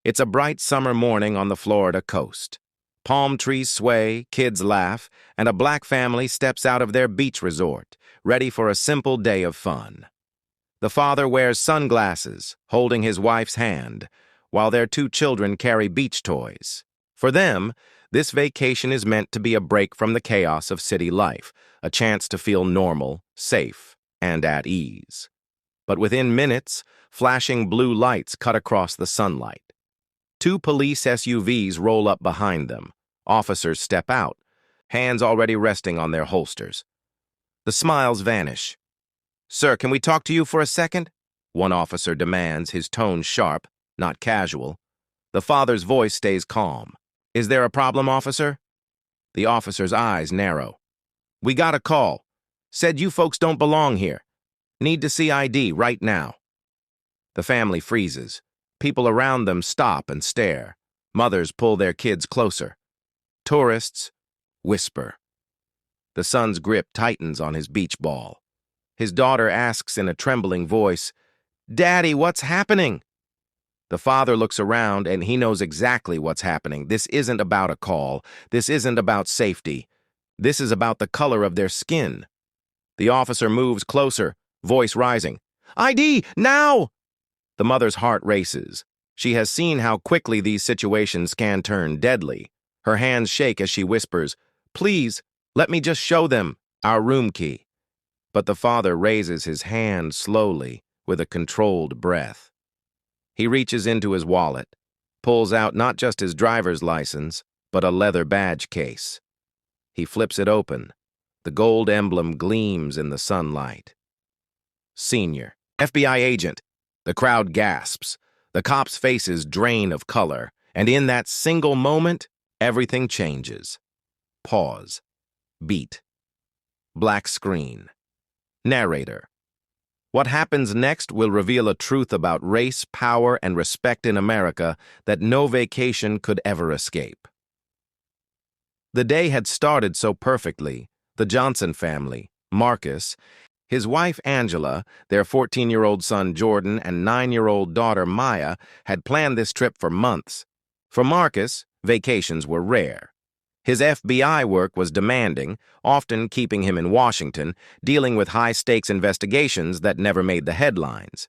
It's a bright summer morning on the Florida coast. Palm trees sway, kids laugh, and a black family steps out of their beach resort, ready for a simple day of fun. The father wears sunglasses, holding his wife's hand, while their two children carry beach toys. For them, this vacation is meant to be a break from the chaos of city life, a chance to feel normal, safe, and at ease. But within minutes, flashing blue lights cut across the sunlight. Two police SUVs roll up behind them. Officers step out, hands already resting on their holsters. The smiles vanish. "Sir, can we talk to you for a second?" One officer demands, his tone sharp, not casual. The father's voice stays calm. "Is there a problem, officer?" The officer's eyes narrow. "We got a call. Said you folks don't belong here. Need to see ID right now." The family freezes. People around them stop and stare. Mothers pull their kids closer. Tourists whisper. The son's grip tightens on his beach ball. His daughter asks in a trembling voice, "Daddy, what's happening?" The father looks around and he knows exactly what's happening. This isn't about a call. This isn't about safety. This is about the color of their skin. The officer moves closer, voice rising. "ID, now!" The mother's heart races. She has seen how quickly these situations can turn deadly. Her hands shake as she whispers, "Please, let me just show them our room key." But the father raises his hand slowly, with a controlled breath. He reaches into his wallet, pulls out not just his driver's license, but a leather badge case. He flips it open. The gold emblem gleams in the sunlight. "Senior, FBI agent." The crowd gasps. The cops' faces drain of color, and in that single moment, everything changes. Pause. Beat. Black screen. Narrator. What happens next will reveal a truth about race, power, and respect in America that no vacation could ever escape. The day had started so perfectly. The Johnson family, Marcus, his wife Angela, their 14-year-old son Jordan, and 9-year-old daughter Maya had planned this trip for months. For Marcus, vacations were rare. His FBI work was demanding, often keeping him in Washington, dealing with high-stakes investigations that never made the headlines.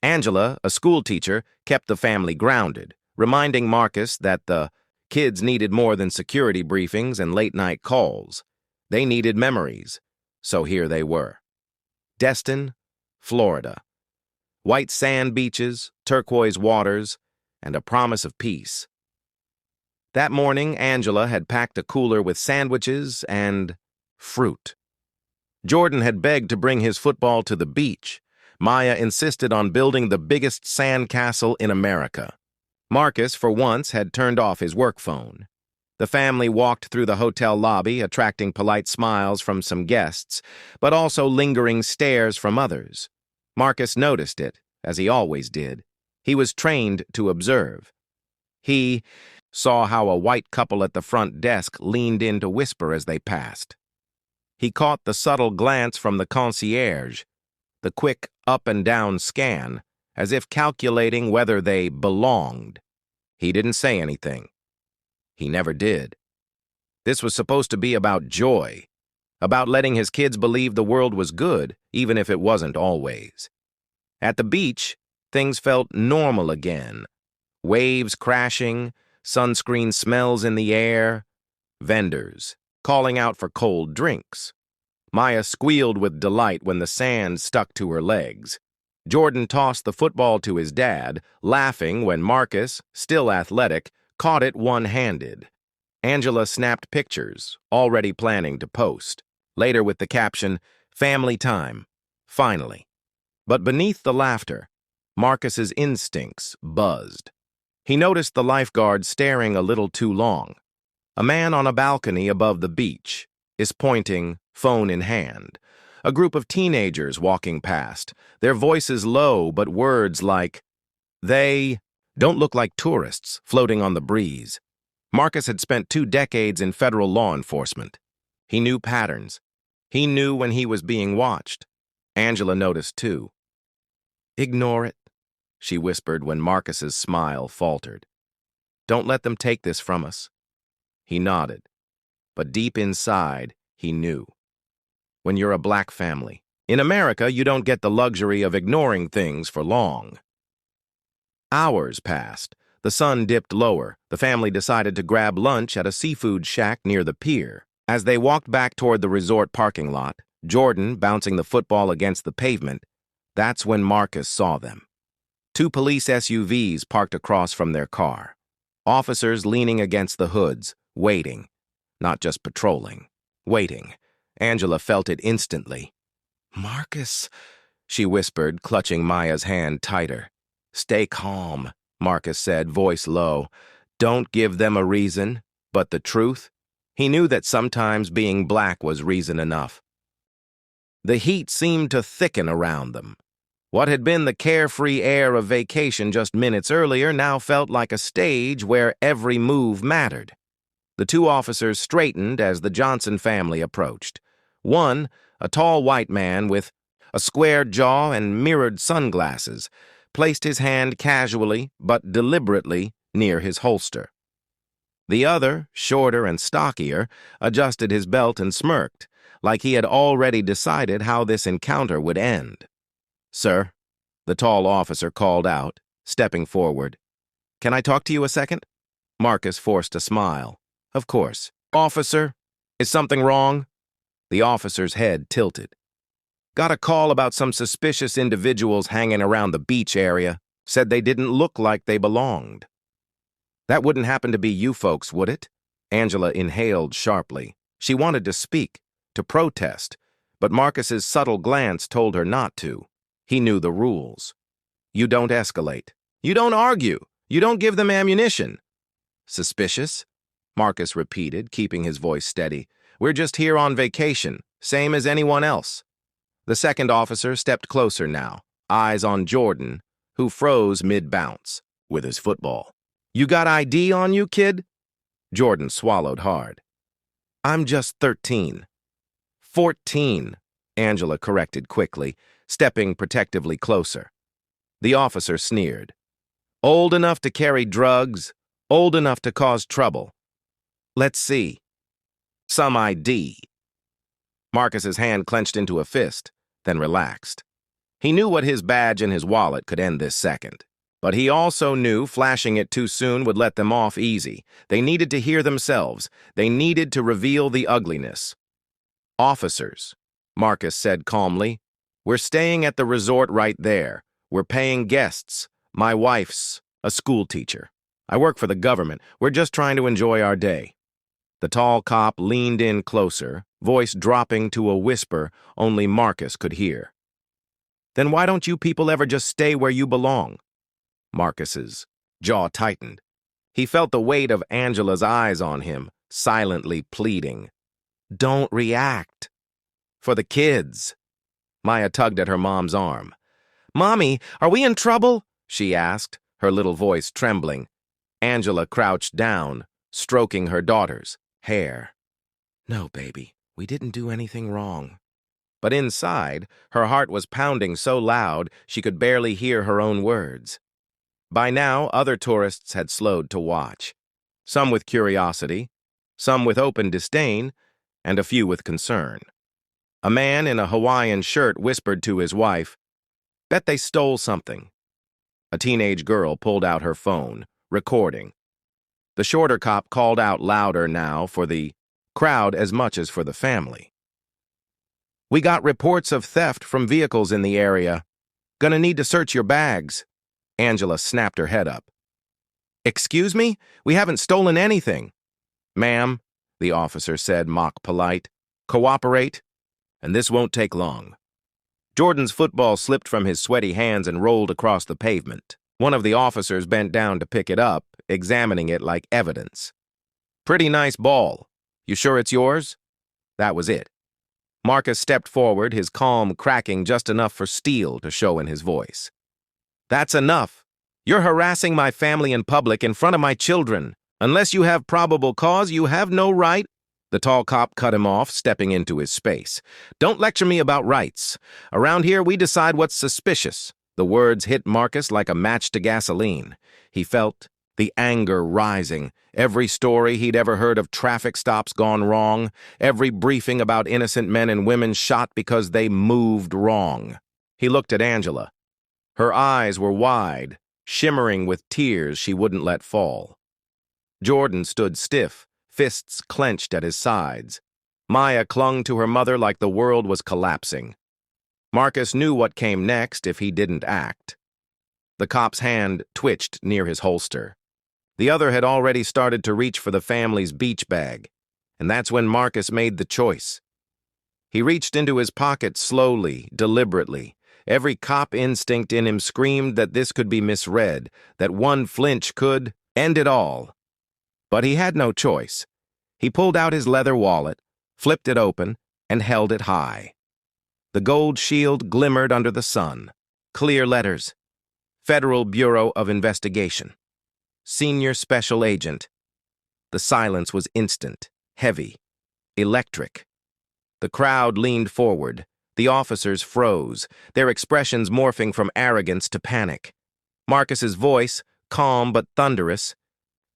Angela, a schoolteacher, kept the family grounded, reminding Marcus that the kids needed more than security briefings and late-night calls. They needed memories. So here they were. Destin, Florida. White sand beaches, turquoise waters, and a promise of peace. That morning, Angela had packed a cooler with sandwiches and fruit. Jordan had begged to bring his football to the beach. Maya insisted on building the biggest sand castle in America. Marcus, for once, had turned off his work phone. The family walked through the hotel lobby, attracting polite smiles from some guests, but also lingering stares from others. Marcus noticed it, as he always did. He was trained to observe. He saw how a white couple at the front desk leaned in to whisper as they passed. He caught the subtle glance from the concierge, the quick up-and-down scan, as if calculating whether they belonged. He didn't say anything. He never did. This was supposed to be about joy, about letting his kids believe the world was good, even if it wasn't always. At the beach, things felt normal again. Waves crashing, sunscreen smells in the air, vendors calling out for cold drinks. Maya squealed with delight when the sand stuck to her legs. Jordan tossed the football to his dad, laughing when Marcus, still athletic, caught it one-handed. Angela snapped pictures, already planning to post, later with the caption, "Family time, finally." But beneath the laughter, Marcus's instincts buzzed. He noticed the lifeguard staring a little too long. A man on a balcony above the beach is pointing, phone in hand. A group of teenagers walking past, their voices low but words like, "They don't look like tourists floating on the breeze." Marcus had spent 2 decades in federal law enforcement. He knew patterns. He knew when he was being watched. Angela noticed too. "Ignore it," she whispered when Marcus's smile faltered. Don't let them take this from us. He nodded, but deep inside, he knew. When you're a black family, in America, you don't get the luxury of ignoring things for long. Hours passed. The sun dipped lower. The family decided to grab lunch at a seafood shack near the pier. As they walked back toward the resort parking lot, Jordan bouncing the football against the pavement, that's when Marcus saw them. Two police SUVs parked across from their car. Officers leaning against the hoods, waiting. Not just patrolling. Waiting. Angela felt it instantly. Marcus, she whispered, clutching Maya's hand tighter. Stay calm, Marcus said, voice low. Don't give them a reason, but the truth. He knew that sometimes being black was reason enough. The heat seemed to thicken around them. What had been the carefree air of vacation just minutes earlier now felt like a stage where every move mattered. The two officers straightened as the Johnson family approached. One, a tall white man with a square jaw and mirrored sunglasses, placed his hand casually but deliberately near his holster. The other, shorter and stockier, adjusted his belt and smirked, like he had already decided how this encounter would end. Sir, the tall officer called out, stepping forward. Can I talk to you a second? Marcus forced a smile. Of course. Officer, is something wrong? The officer's head tilted. Got a call about some suspicious individuals hanging around the beach area. Said they didn't look like they belonged. That wouldn't happen to be you folks, would it? Angela inhaled sharply. She wanted to speak, to protest, but Marcus's subtle glance told her not to. He knew the rules. You don't escalate. You don't argue. You don't give them ammunition. Suspicious? Marcus repeated, keeping his voice steady. We're just here on vacation, same as anyone else. The second officer stepped closer now, eyes on Jordan, who froze mid-bounce with his football. You got ID on you, kid? Jordan swallowed hard. I'm just 13. 14, Angela corrected quickly, stepping protectively closer. The officer sneered. Old enough to carry drugs, old enough to cause trouble. Let's see. Some ID. Marcus's hand clenched into a fist, then relaxed. He knew what his badge and his wallet could end this second. But he also knew flashing it too soon would let them off easy. They needed to hear themselves. They needed to reveal the ugliness. Officers, Marcus said calmly. We're staying at the resort right there. We're paying guests. My wife's a school teacher. I work for the government. We're just trying to enjoy our day. The tall cop leaned in closer, voice dropping to a whisper only Marcus could hear. Then why don't you people ever just stay where you belong? Marcus's jaw tightened. He felt the weight of Angela's eyes on him, silently pleading. Don't react. For the kids. Maya tugged at her mom's arm. Mommy, are we in trouble? She asked, her little voice trembling. Angela crouched down, stroking her daughter's hair. No, baby, we didn't do anything wrong. But inside, her heart was pounding so loud she could barely hear her own words. By now, other tourists had slowed to watch. Some with curiosity, some with open disdain, and a few with concern. A man in a Hawaiian shirt whispered to his wife, Bet they stole something. A teenage girl pulled out her phone, recording. The shorter cop called out louder now for the crowd as much as for the family. We got reports of theft from vehicles in the area. Gonna need to search your bags. Angela snapped her head up. Excuse me? We haven't stolen anything. Ma'am, the officer said, mock polite. Cooperate, and this won't take long. Jordan's football slipped from his sweaty hands and rolled across the pavement. One of the officers bent down to pick it up, examining it like evidence. Pretty nice ball. You sure it's yours? That was it. Marcus stepped forward, his calm cracking just enough for steel to show in his voice. That's enough. You're harassing my family in public in front of my children. Unless you have probable cause, you have no right. The tall cop cut him off, stepping into his space. Don't lecture me about rights. Around here, we decide what's suspicious. The words hit Marcus like a match to gasoline. He felt the anger rising. Every story he'd ever heard of traffic stops gone wrong, every briefing about innocent men and women shot because they moved wrong. He looked at Angela. Her eyes were wide, shimmering with tears she wouldn't let fall. Jordan stood stiff, fists clenched at his sides. Maya clung to her mother like the world was collapsing. Marcus knew what came next if he didn't act. The cop's hand twitched near his holster. The other had already started to reach for the family's beach bag, and that's when Marcus made the choice. He reached into his pocket slowly, deliberately. Every cop instinct in him screamed that this could be misread, that one flinch could end it all. But he had no choice. He pulled out his leather wallet, flipped it open, and held it high. The gold shield glimmered under the sun. Clear letters. Federal Bureau of Investigation. Senior Special Agent. The silence was instant, heavy, electric. The crowd leaned forward. The officers froze, their expressions morphing from arrogance to panic. Marcus's voice, calm but thunderous,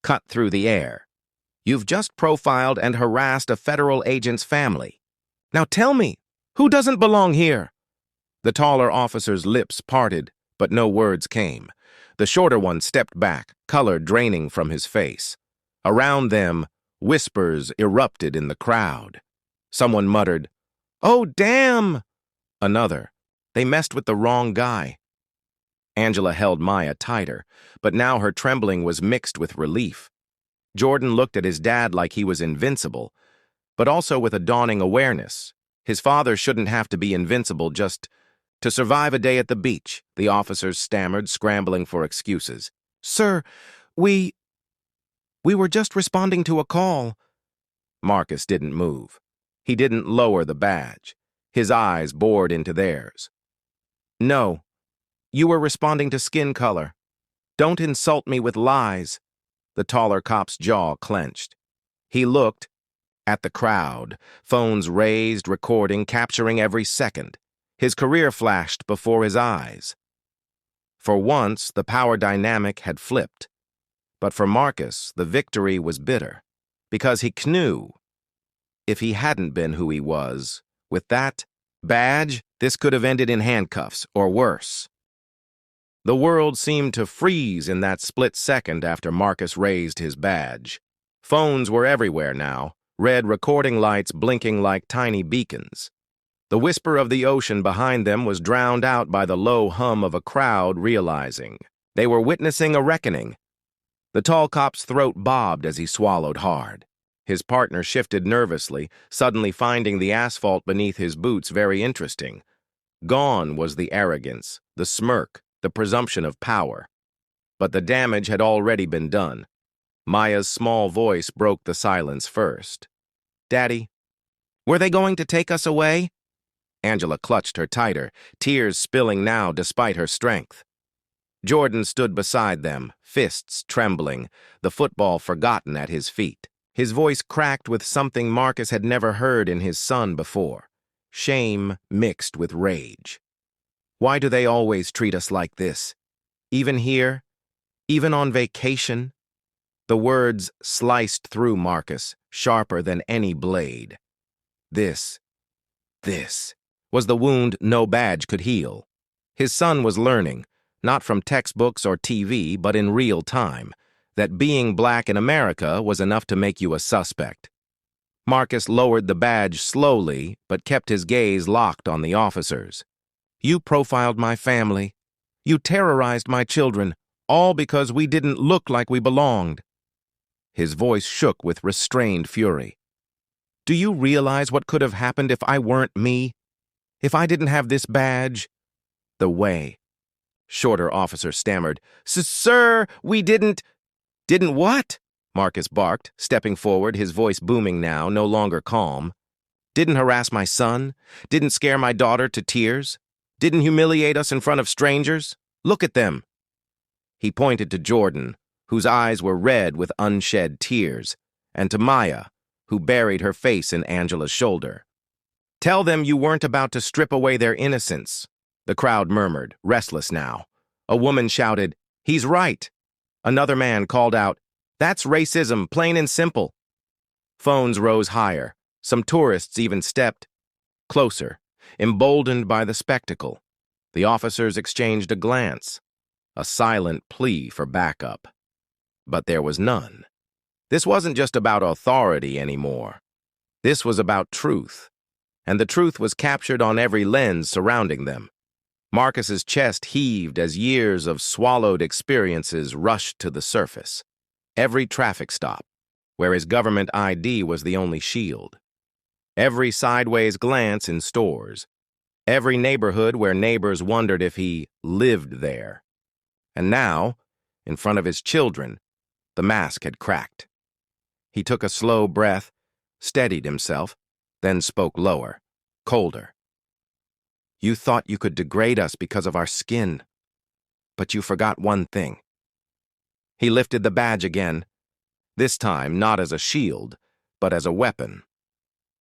cut through the air. "You've just profiled and harassed a federal agent's family. Now tell me, who doesn't belong here?" The taller officer's lips parted, but no words came. The shorter one stepped back, color draining from his face. Around them, whispers erupted in the crowd. Someone muttered, "Oh, damn!" Another, "They messed with the wrong guy." Angela held Maya tighter, but now her trembling was mixed with relief. Jordan looked at his dad like he was invincible, but also with a dawning awareness. His father shouldn't have to be invincible just to survive a day at the beach, the officers stammered, scrambling for excuses. "Sir, we were just responding to a call." Marcus didn't move. He didn't lower the badge. His eyes bored into theirs. "No, you were responding to skin color. Don't insult me with lies." The taller cop's jaw clenched. He looked at the crowd, phones raised, recording, capturing every second. His career flashed before his eyes. For once, the power dynamic had flipped. But for Marcus, the victory was bitter, because he knew if he hadn't been who he was, with that badge, this could have ended in handcuffs, or worse. The world seemed to freeze in that split second after Marcus raised his badge. Phones were everywhere now, red recording lights blinking like tiny beacons. The whisper of the ocean behind them was drowned out by the low hum of a crowd realizing they were witnessing a reckoning. The tall cop's throat bobbed as he swallowed hard. His partner shifted nervously, suddenly finding the asphalt beneath his boots very interesting. Gone was the arrogance, the smirk, the presumption of power. But the damage had already been done. Maya's small voice broke the silence first. "Daddy, were they going to take us away?" Angela clutched her tighter, tears spilling now despite her strength. Jordan stood beside them, fists trembling, the football forgotten at his feet. His voice cracked with something Marcus had never heard in his son before, shame mixed with rage. "Why do they always treat us like this? Even here? Even on vacation?" The words sliced through Marcus, sharper than any blade. This was the wound no badge could heal. His son was learning, not from textbooks or TV, but in real time, that being black in America was enough to make you a suspect. Marcus lowered the badge slowly, but kept his gaze locked on the officers. "You profiled my family. You terrorized my children, all because we didn't look like we belonged." His voice shook with restrained fury. "Do you realize what could have happened if I weren't me? If I didn't have this badge?" "The way." Shorter officer stammered. "Sir, we didn't—" "Didn't what?" Marcus barked, stepping forward, his voice booming now, no longer calm. "Didn't harass my son? Didn't scare my daughter to tears? Didn't humiliate us in front of strangers? Look at them." He pointed to Jordan, whose eyes were red with unshed tears, and to Maya, who buried her face in Angela's shoulder. "Tell them you weren't about to strip away their innocence. The crowd murmured, restless now. A woman shouted, "He's right." Another man called out, "That's racism, plain and simple." Phones rose higher. Some tourists even stepped closer, emboldened by the spectacle. The officers exchanged a glance, a silent plea for backup. But there was none. This wasn't just about authority anymore. This was about truth, and the truth was captured on every lens surrounding them. Marcus's chest heaved as years of swallowed experiences rushed to the surface. Every traffic stop, where his government ID was the only shield. Every sideways glance in stores. Every neighborhood where neighbors wondered if he lived there. And now, in front of his children, the mask had cracked. He took a slow breath, steadied himself, then spoke lower, colder. "You thought you could degrade us because of our skin, but you forgot one thing." He lifted the badge again, this time not as a shield, but as a weapon.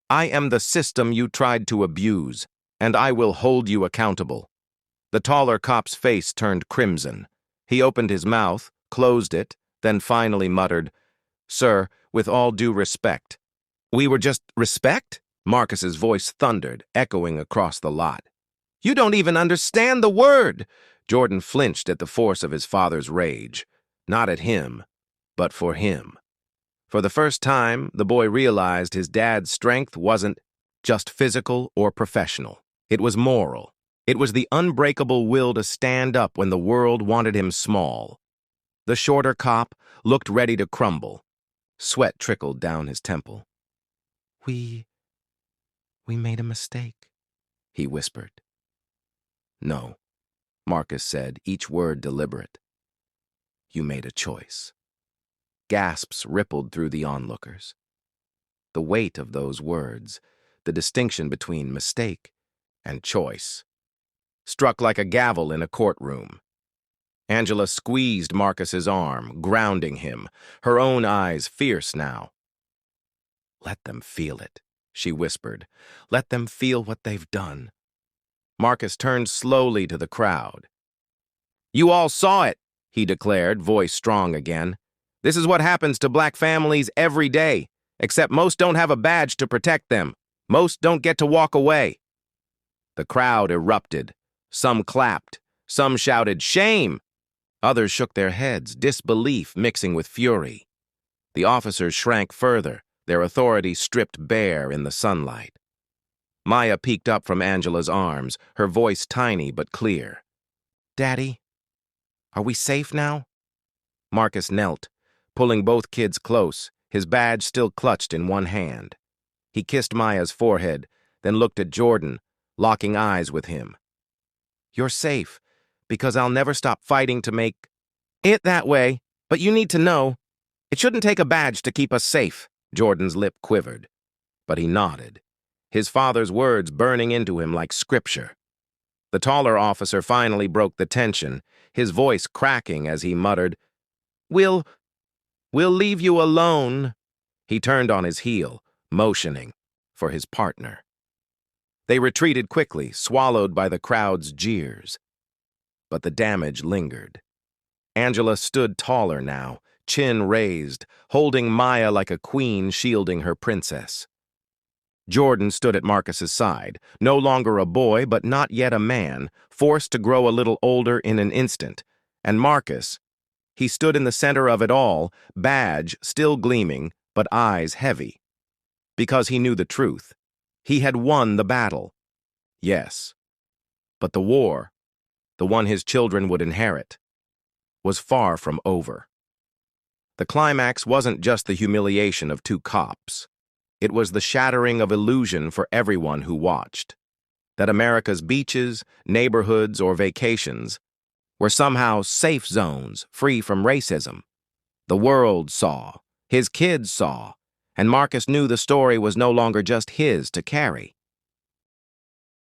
"I am the system you tried to abuse, and I will hold you accountable." The taller cop's face turned crimson. He opened his mouth, closed it, then finally muttered, "Sir, with all due respect." "We were just respect?" Marcus's voice thundered, echoing across the lot. "You don't even understand the word!" Jordan flinched at the force of his father's rage. Not at him, but for him. For the first time, the boy realized his dad's strength wasn't just physical or professional. It was moral. It was the unbreakable will to stand up when the world wanted him small. The shorter cop looked ready to crumble. Sweat trickled down his temple. We made a mistake," he whispered. "No," Marcus said, each word deliberate. "You made a choice." Gasps rippled through the onlookers. The weight of those words, the distinction between mistake and choice, struck like a gavel in a courtroom. Angela squeezed Marcus's arm, grounding him, her own eyes fierce now. "Let them feel it," she whispered. "Let them feel what they've done." Marcus turned slowly to the crowd. "You all saw it," he declared, voice strong again. "This is what happens to black families every day, except most don't have a badge to protect them. Most don't get to walk away." The crowd erupted. Some clapped. Some shouted, "Shame!" Others shook their heads, disbelief mixing with fury. The officers shrank further, their authority stripped bare in the sunlight. Maya peeked up from Angela's arms, her voice tiny but clear. "Daddy, are we safe now?" Marcus knelt, pulling both kids close, his badge still clutched in one hand. He kissed Maya's forehead, then looked at Jordan, locking eyes with him. "You're safe, because I'll never stop fighting to make it that way, but you need to know, it shouldn't take a badge to keep us safe." Jordan's lip quivered, but he nodded, his father's words burning into him like scripture. The taller officer finally broke the tension, his voice cracking as he muttered, We'll leave you alone." He turned on his heel, motioning for his partner. They retreated quickly, swallowed by the crowd's jeers. But the damage lingered. Angela stood taller now, chin raised, holding Maya like a queen shielding her princess. Jordan stood at Marcus's side, no longer a boy but not yet a man, forced to grow a little older in an instant. And Marcus, he stood in the center of it all, badge still gleaming, but eyes heavy. Because he knew the truth. He had won the battle. Yes. But the war, the one his children would inherit, was far from over. The climax wasn't just the humiliation of two cops. It was the shattering of illusion for everyone who watched. That America's beaches, neighborhoods, or vacations were somehow safe zones free from racism. The world saw, his kids saw, and Marcus knew the story was no longer just his to carry.